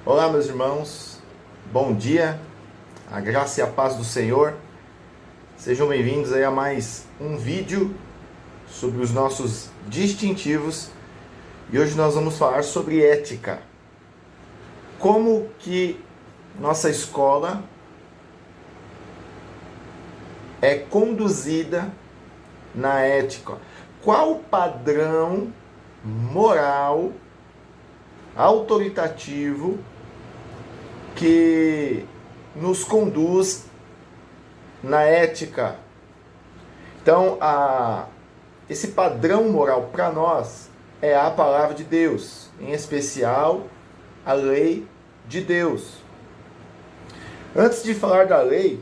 Olá, meus irmãos, bom dia, a graça e a paz do Senhor. Sejam bem-vindos aí a mais um vídeo sobre os nossos distintivos. E hoje nós vamos falar sobre ética. Como que nossa escola é conduzida na ética? Qual o padrão moral autoritativo que nos conduz na ética? Então, esse padrão moral para nós é a palavra de Deus, em especial a lei de Deus. Antes de falar da lei,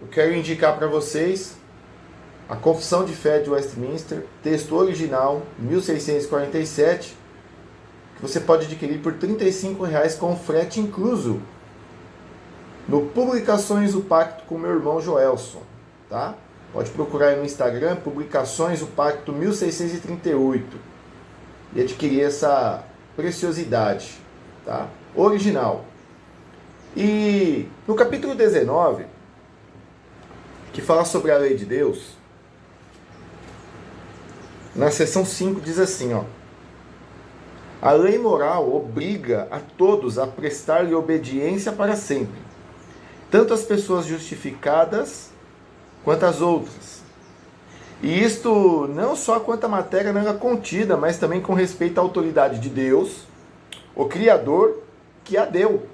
eu quero indicar para vocês a Confissão de Fé de Westminster, texto original, 1647, que você pode adquirir por R$ 35,00 com frete incluso no Publicações o Pacto com meu irmão Joelson, tá? Pode procurar aí no Instagram, Publicações o Pacto 1638 e adquirir essa preciosidade, tá? Original. E no capítulo 19, que fala sobre a lei de Deus, na seção 5 diz assim, ó: a lei moral obriga a todos a prestar-lhe obediência para sempre, tanto as pessoas justificadas quanto as outras. E isto não só quanto à matéria nela contida, mas também com respeito à autoridade de Deus, o Criador, que a deu.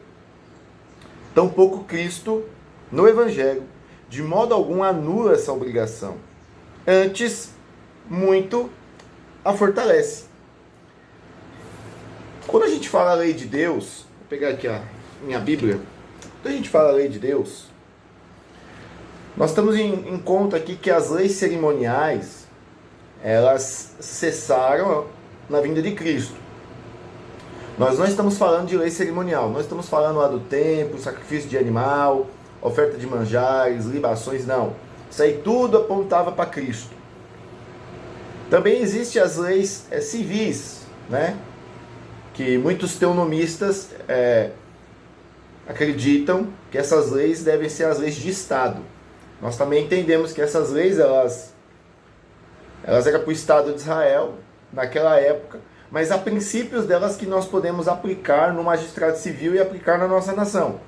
Tampouco Cristo, no Evangelho, de modo algum anula essa obrigação. Antes, muito a fortalece. Quando a gente fala a lei de Deus, vou pegar aqui a minha Bíblia. Quando a gente fala a lei de Deus, nós estamos em conta aqui que as leis cerimoniais, elas cessaram na vinda de Cristo. Nós não estamos falando de lei cerimonial, nós estamos falando lá do templo, sacrifício de animal, oferta de manjares, libações, não. Isso aí tudo apontava para Cristo. Também existem as leis civis, né? Que muitos teonomistas acreditam que essas leis devem ser as leis de Estado. Nós também entendemos que essas leis, elas eram para o Estado de Israel, naquela época, mas há princípios delas que nós podemos aplicar no magistrado civil e aplicar na nossa nação.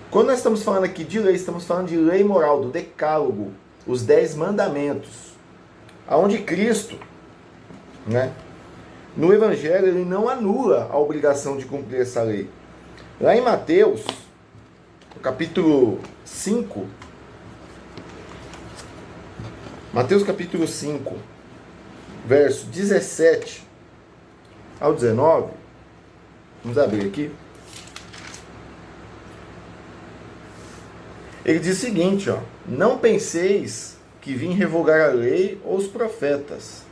Quando nós estamos falando aqui de lei, estamos falando de lei moral, do decálogo, os 10 mandamentos, aonde Cristo, né, no Evangelho, ele não anula a obrigação de cumprir essa lei. Lá em Mateus, no capítulo 5, Mateus capítulo 5, verso 17 ao 19, vamos abrir aqui. Ele diz o seguinte, ó: não penseis que vim revogar a lei ou os profetas.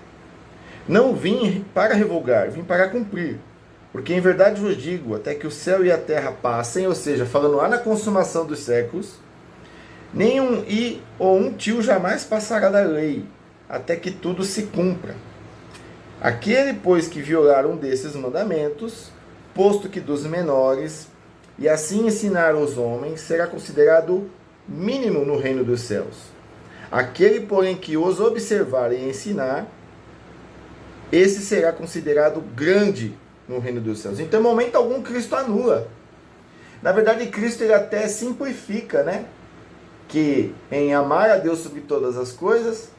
Não vim para revogar, vim para cumprir. Porque em verdade vos digo, até que o céu e a terra passem, ou seja, falando lá na consumação dos séculos, nenhum i ou um tio jamais passará da lei, até que tudo se cumpra. Aquele, pois, que violar um desses mandamentos, posto que dos menores, e assim ensinar os homens, será considerado mínimo no reino dos céus. Aquele, porém, que os observar e ensinar, esse será considerado grande no reino dos céus. Então, em momento algum, Cristo anula. Na verdade, Cristo ele até simplifica, né? Que em amar a Deus sobre todas as coisas,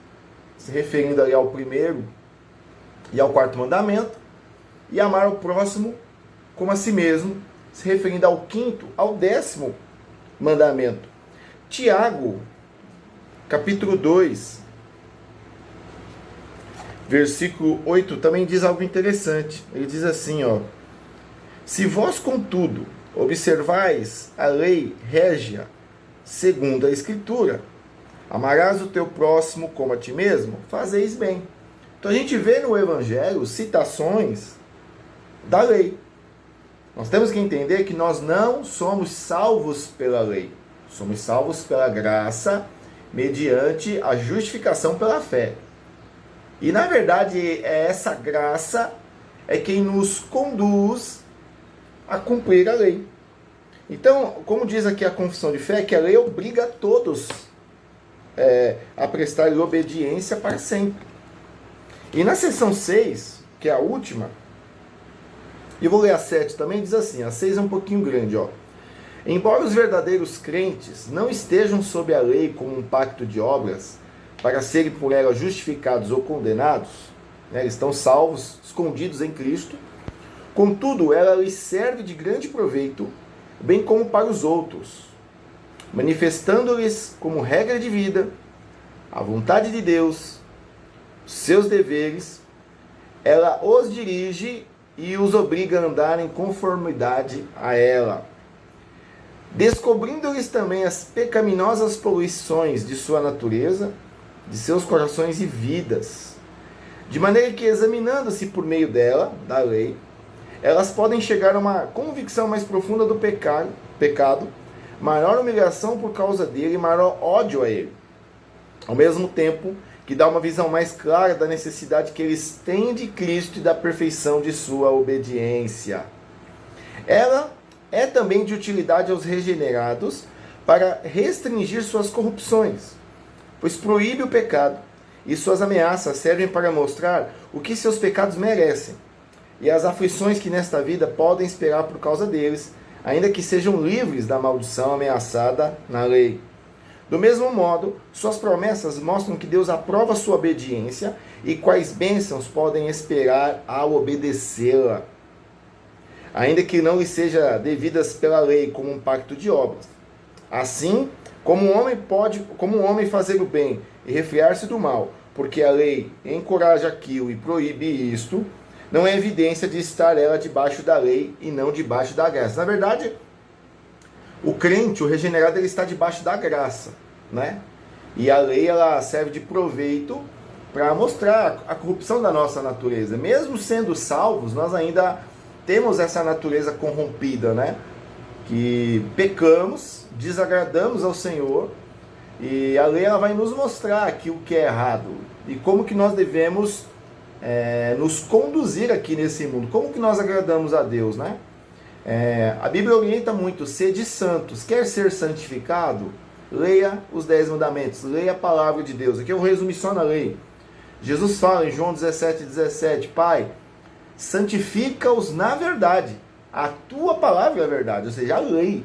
se referindo ali ao primeiro e ao quarto mandamento, e amar o próximo como a si mesmo, se referindo ao quinto, ao 10º mandamento. Tiago, capítulo 2, versículo 8, também diz algo interessante. Ele diz assim, ó: se vós, contudo, observais a lei régia segundo a Escritura, amarás o teu próximo como a ti mesmo, fazeis bem. Então a gente vê no Evangelho citações da lei. Nós temos que entender que nós não somos salvos pela lei. Somos salvos pela graça, mediante a justificação pela fé. E na verdade essa graça é quem nos conduz a cumprir a lei. Então, como diz aqui a confissão de fé, que a lei obriga a todos a prestar obediência para sempre. E na seção 6, que é a última, e eu vou ler a 7 também, diz assim, a 6 é um pouquinho grande, ó. Embora os verdadeiros crentes não estejam sob a lei como um pacto de obras, para serem por ela justificados ou condenados, né, eles estão salvos, escondidos em Cristo, contudo, ela lhes serve de grande proveito, bem como para os outros, manifestando-lhes como regra de vida a vontade de Deus, seus deveres, ela os dirige e os obriga a andar em conformidade a ela. Descobrindo-lhes também as pecaminosas poluições de sua natureza, de seus corações e vidas, de maneira que, examinando-se por meio dela, da lei, elas podem chegar a uma convicção mais profunda do pecado, maior humilhação por causa dele e maior ódio a ele. Ao mesmo tempo que dá uma visão mais clara da necessidade que eles têm de Cristo e da perfeição de sua obediência. Ela é também de utilidade aos regenerados para restringir suas corrupções, pois proíbe o pecado, e suas ameaças servem para mostrar o que seus pecados merecem, e as aflições que nesta vida podem esperar por causa deles, ainda que sejam livres da maldição ameaçada na lei. Do mesmo modo, suas promessas mostram que Deus aprova sua obediência e quais bênçãos podem esperar ao obedecê-la, ainda que não lhe seja devidas pela lei como um pacto de obras. Assim, como um homem fazer o bem e refrear-se do mal, porque a lei encoraja aquilo e proíbe isto, não é evidência de estar ela debaixo da lei e não debaixo da graça. Na verdade, o crente, o regenerado, ele está debaixo da graça, né? E a lei, ela serve de proveito para mostrar a corrupção da nossa natureza. Mesmo sendo salvos, nós ainda temos essa natureza corrompida, né? Que pecamos, desagradamos ao Senhor, e a lei, ela vai nos mostrar aqui o que é errado e como que nós devemos nos conduzir aqui nesse mundo, como que nós agradamos a Deus, né? A Bíblia orienta muito: sede santos. Quer ser santificado? Leia os 10 mandamentos, leia a palavra de Deus. Aqui eu resumi só na lei. Jesus fala em João 17:17, Pai, santifica-os na verdade. A tua palavra é a verdade, ou seja, a lei.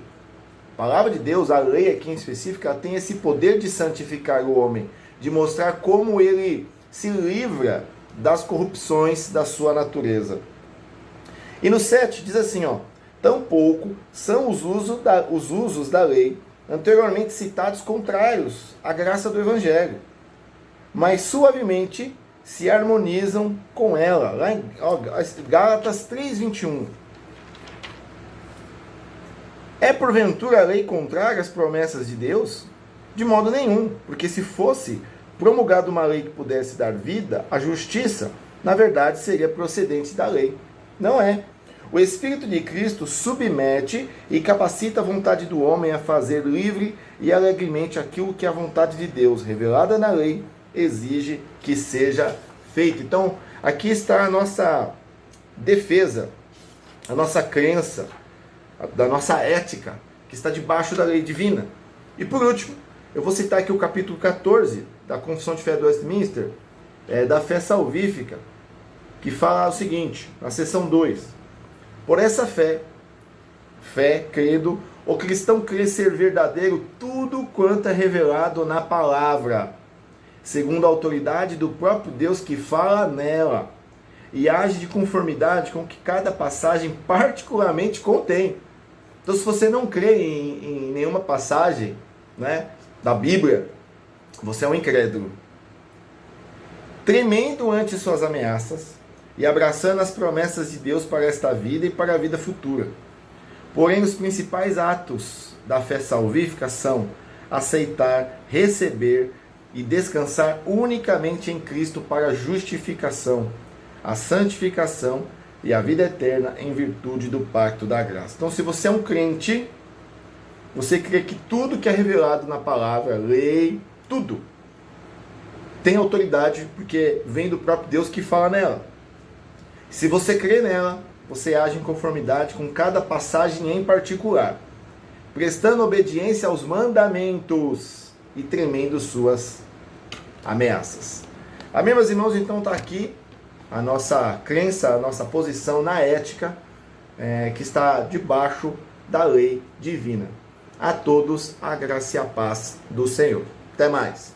A palavra de Deus, a lei aqui em específico, ela tem esse poder de santificar o homem, de mostrar como ele se livra das corrupções da sua natureza. E no 7 diz assim, ó: tampouco são os usos da lei anteriormente citados contrários à graça do Evangelho, mas suavemente se harmonizam com ela. Lá em Gálatas 3:21. É porventura a lei contrária às promessas de Deus? De modo nenhum, porque se fosse promulgada uma lei que pudesse dar vida à justiça, na verdade seria procedente da lei. Não é. O Espírito de Cristo submete e capacita a vontade do homem a fazer livre e alegremente aquilo que a vontade de Deus, revelada na lei, exige que seja feito. Então, aqui está a nossa defesa, a nossa crença, da nossa ética, que está debaixo da lei divina. E por último, eu vou citar aqui o capítulo 14 da Confissão de Fé do Westminster, da fé salvífica, que fala o seguinte, na seção 2: por essa fé, credo, o cristão crê ser verdadeiro tudo quanto é revelado na palavra, segundo a autoridade do próprio Deus que fala nela, e age de conformidade com o que cada passagem particularmente contém. Então, se você não crê em nenhuma passagem, né, da Bíblia, você é um incrédulo. Tremendo ante suas ameaças e abraçando as promessas de Deus para esta vida e para a vida futura. Porém, os principais atos da fé salvífica são aceitar, receber e descansar unicamente em Cristo para a justificação, a santificação e a vida eterna em virtude do pacto da graça. Então, se você é um crente, você crê que tudo que é revelado na palavra, lei, tudo, tem autoridade porque vem do próprio Deus que fala nela. Se você crê nela, você age em conformidade com cada passagem em particular, prestando obediência aos mandamentos e tremendo suas ameaças. Amém, meus irmãos? Então está aqui a nossa crença, a nossa posição na ética, que está debaixo da lei divina. A todos a graça e a paz do Senhor. Até mais.